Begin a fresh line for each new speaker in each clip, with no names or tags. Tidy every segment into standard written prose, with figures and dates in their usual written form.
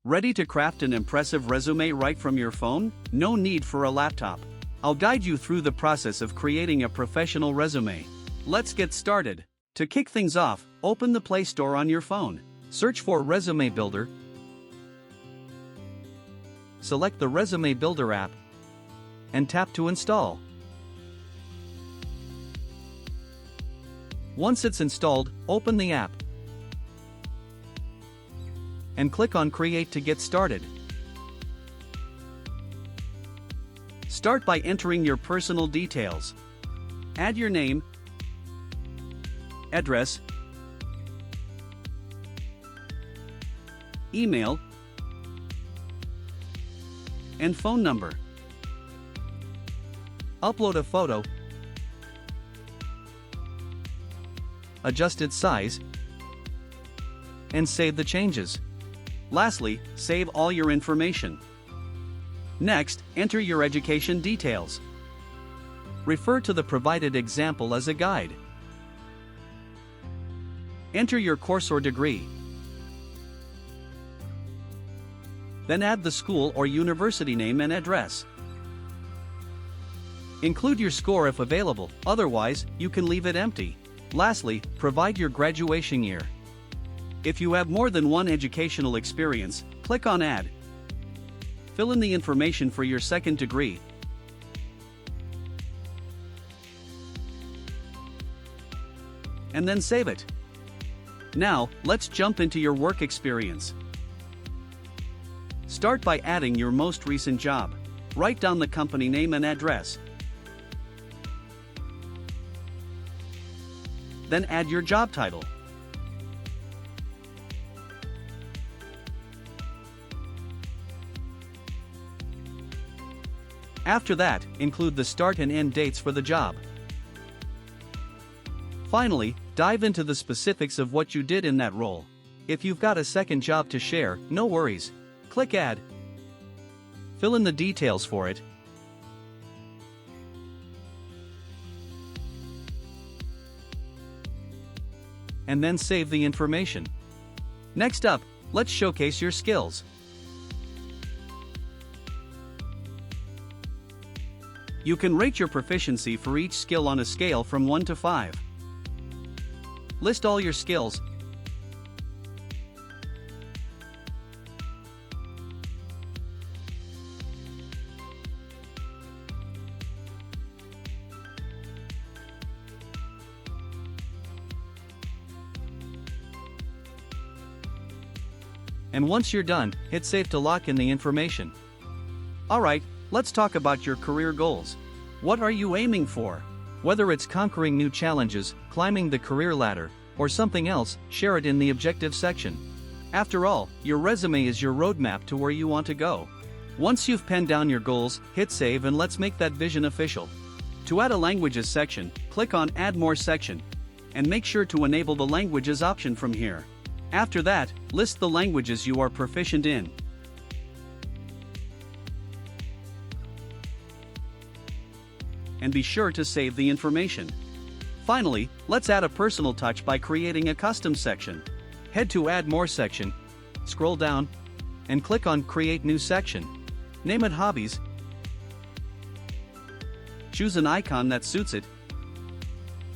Ready to craft an impressive resume right from your phone? No need for a laptop. I'll guide you through the process of creating a professional resume. Let's get started. To kick things off, open the Play Store on your phone. Search for Resume Builder. Select the Resume Builder app and tap to install. Once it's installed, open the app and click on Create to get started. Start by entering your personal details. Add your name, address, email, and phone number. Upload a photo, adjust its size, and save the changes. Lastly, save all your information. Next, enter your education details. Refer to the provided example as a guide. Enter your course or degree. Then add the school or university name and address. Include your score if available, otherwise, you can leave it empty. Lastly, provide your graduation year. If you have more than one educational experience, click on Add. Fill in the information for your second degree. And then save it. Now, let's jump into your work experience. Start by adding your most recent job. Write down the company name and address. Then add your job title. After that, include the start and end dates for the job. Finally, dive into the specifics of what you did in that role. If you've got a second job to share, no worries. Click Add. Fill in the details for it. And then save the information. Next up, let's showcase your skills. You can rate your proficiency for each skill on a scale from 1 to 5. List all your skills. And once you're done, hit Save to lock in the information. Alright, let's talk about your career goals. What are you aiming for? Whether it's conquering new challenges, climbing the career ladder, or something else, share it in the objective section. After all, your resume is your roadmap to where you want to go. Once you've penned down your goals, hit Save and let's make that vision official. To add a languages section, click on Add More section. And make sure to enable the languages option from here. After that, list the languages you are proficient in. And be sure to save the information. Finally, let's add a personal touch by creating a custom section. Head to Add More section, scroll down, and click on Create New section. Name it Hobbies. Choose an icon that suits it,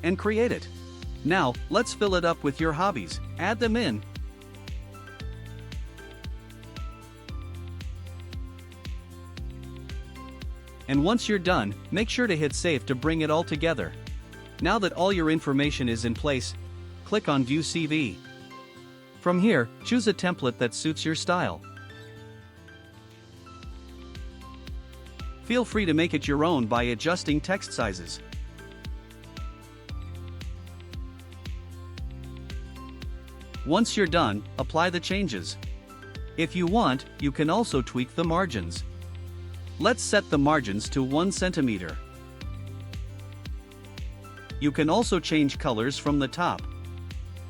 and create it. Now, let's fill it up with your hobbies. Add them in. And once you're done, make sure to hit Save to bring it all together. Now that all your information is in place, click on View CV. From here, choose a template that suits your style. Feel free to make it your own by adjusting text sizes. Once you're done, apply the changes. If you want, you can also tweak the margins. Let's set the margins to 1 centimeter. You can also change colors from the top.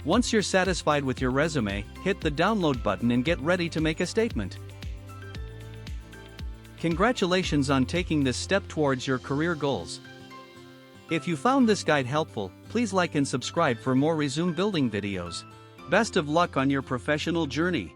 Once you're satisfied with your resume, hit the download button and get ready to make a statement. Congratulations on taking this step towards your career goals. If you found this guide helpful, please like and subscribe for more resume building videos. Best of luck on your professional journey.